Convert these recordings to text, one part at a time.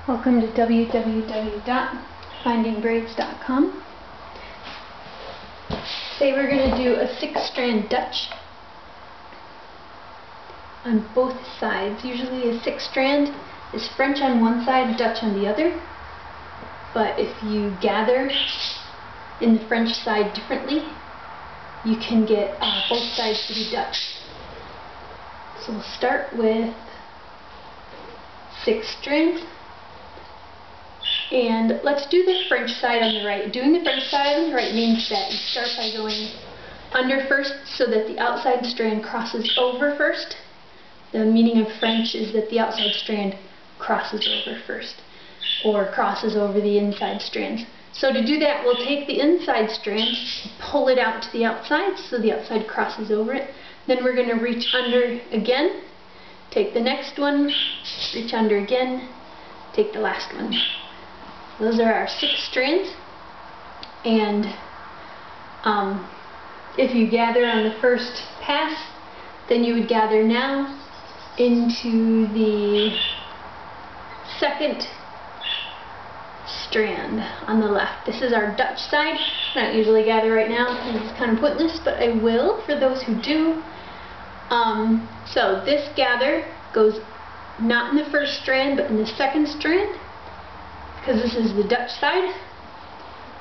Welcome to www.findingbraids.com. Today we're going to do a 6-strand Dutch on both sides. Usually a 6-strand is French on one side, Dutch on the other. But if you gather in the French side differently, you can get both sides to be Dutch. So we'll start with 6 strands. And let's do the French side on the right. Doing the French side on the right means that you start by going under first so that the outside strand crosses over first. The meaning of French is that the outside strand crosses over first, or crosses over the inside strands. So to do that, we'll take the inside strand, pull it out to the outside so the outside crosses over it. Then we're going to reach under again, take the next one, reach under again, take the last one. Those are our 6 strands, and if you gather on the first pass, then you would gather now into the second strand on the left. This is our Dutch side. I don't usually gather right now. This is kind of pointless, but I will for those who do. So this gather goes not in the first strand, but in the second strand, because this is the Dutch side.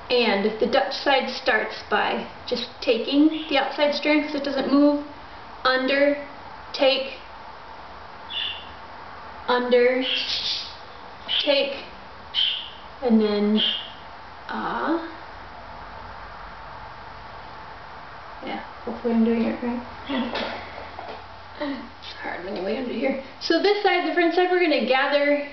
And the Dutch side starts by just taking the outside strand because it doesn't move, under, take, under, take, and then yeah, hopefully I'm doing it right. It's hard when you're way under here. So this side, the French side, we're going to gather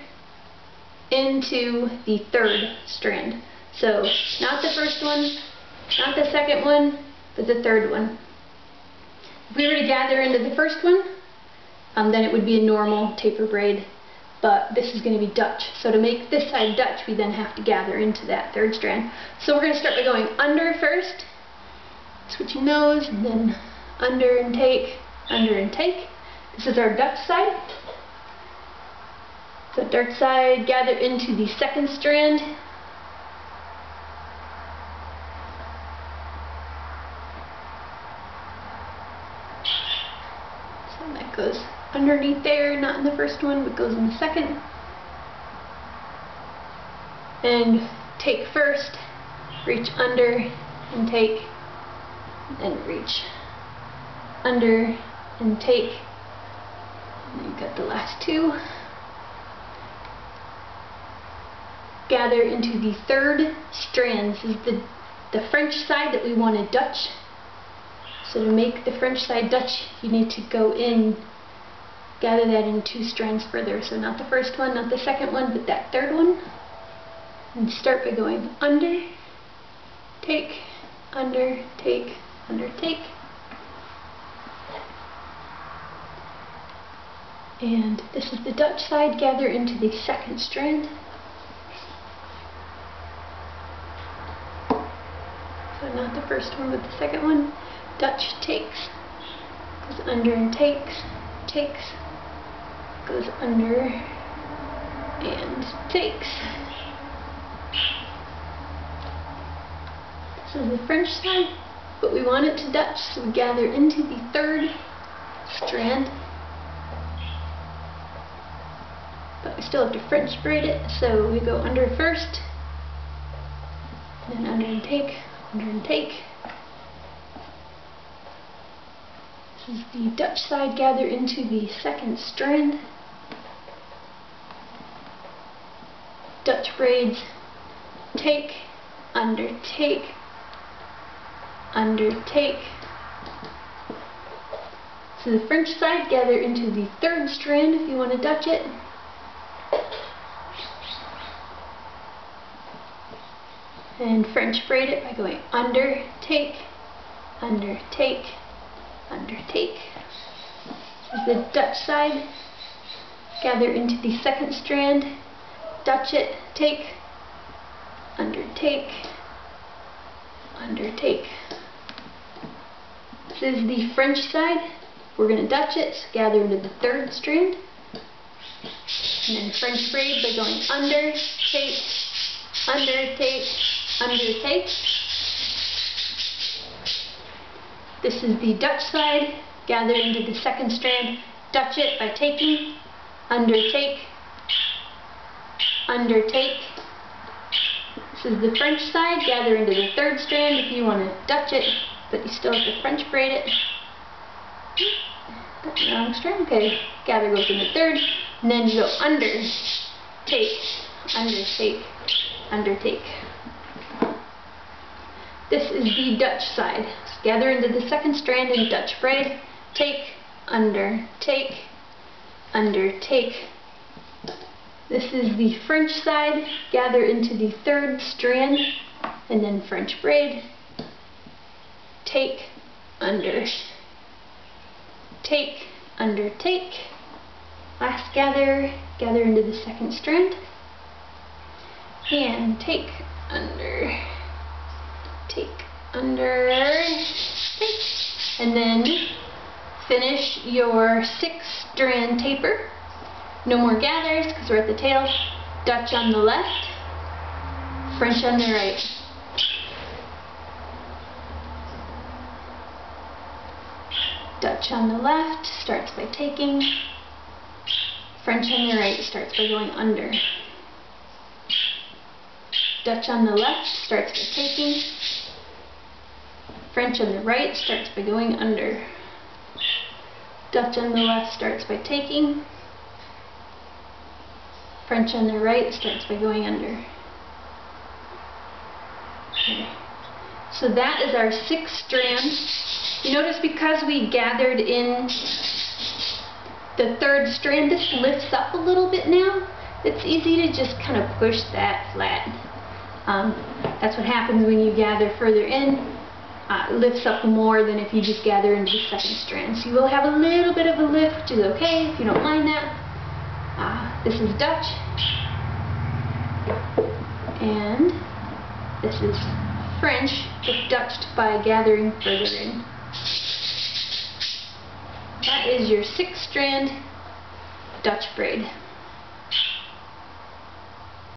into the third strand. So not the first one, not the second one, but the third one. If we were to gather into the first one, then it would be a normal taper braid, but this is going to be Dutch. So to make this side Dutch, we then have to gather into that third strand. So we're going to start by going under first, switching those, and then under and take, under and take. This is our Dutch side. So Dutch side, gather into the second strand. So that goes underneath there, not in the first one, but goes in the second. And take first, reach under and take, and reach under and take. And then you've got the last 2. Gather into the third strand. This is the French side that we want to Dutch. So to make the French side Dutch, you need to go in, gather that in 2 strands further. So not the first one, not the second one, but that third one. And start by going under, take, under, take, under, take. And this is the Dutch side. Gather into the second strand. So not the first one, but the second one. Dutch takes, goes under and takes, takes, goes under and takes. This is the French side, but we want it to Dutch, so we gather into the third strand. But we still have to French braid it, so we go under first, and then under and take, under and take. This is the Dutch side, gather into the second strand. Dutch braids, take, under, take, under, take. So the French side, gather into the third strand if you want to Dutch it. And French braid it by going under, take, under, take, under, take. This is the Dutch side. Gather into the second strand, Dutch it, take, under, take, under, take. This is the French side. We're going to Dutch it, so gather into the third strand. And then French braid by going under, take, under, take, under, take. This is the Dutch side. Gather into the second strand, Dutch it by taking, undertake, undertake. This is the French side. Gather into the third strand if you want to Dutch it, but you still have to French braid it. Wrong strand. Okay. Gather goes in the third, and then you go under, take, undertake, undertake. This is the Dutch side. So gather into the second strand and Dutch braid, take, under, take, under, take. This is the French side. Gather into the third strand and then French braid, take, under, take, under, take. Last gather, gather into the second strand and take, under, take, under, take. And then finish your 6-strand taper. No more gathers because we're at the tail. Dutch on the left, French on the right. Dutch on the left starts by taking. French on the right starts by going under. Dutch on the left starts by taking. French on the right starts by going under. Dutch on the left starts by taking. French on the right starts by going under. Okay. So that is our 6 strands. You notice because we gathered in the third strand, this lifts up a little bit now. It's easy to just kind of push that flat. That's what happens when you gather further in. It lifts up more than if you just gather into the second strand. So you will have a little bit of a lift, which is okay if you don't mind that. This is Dutch, and this is French, but Dutched by gathering further in. That is your 6-strand Dutch braid.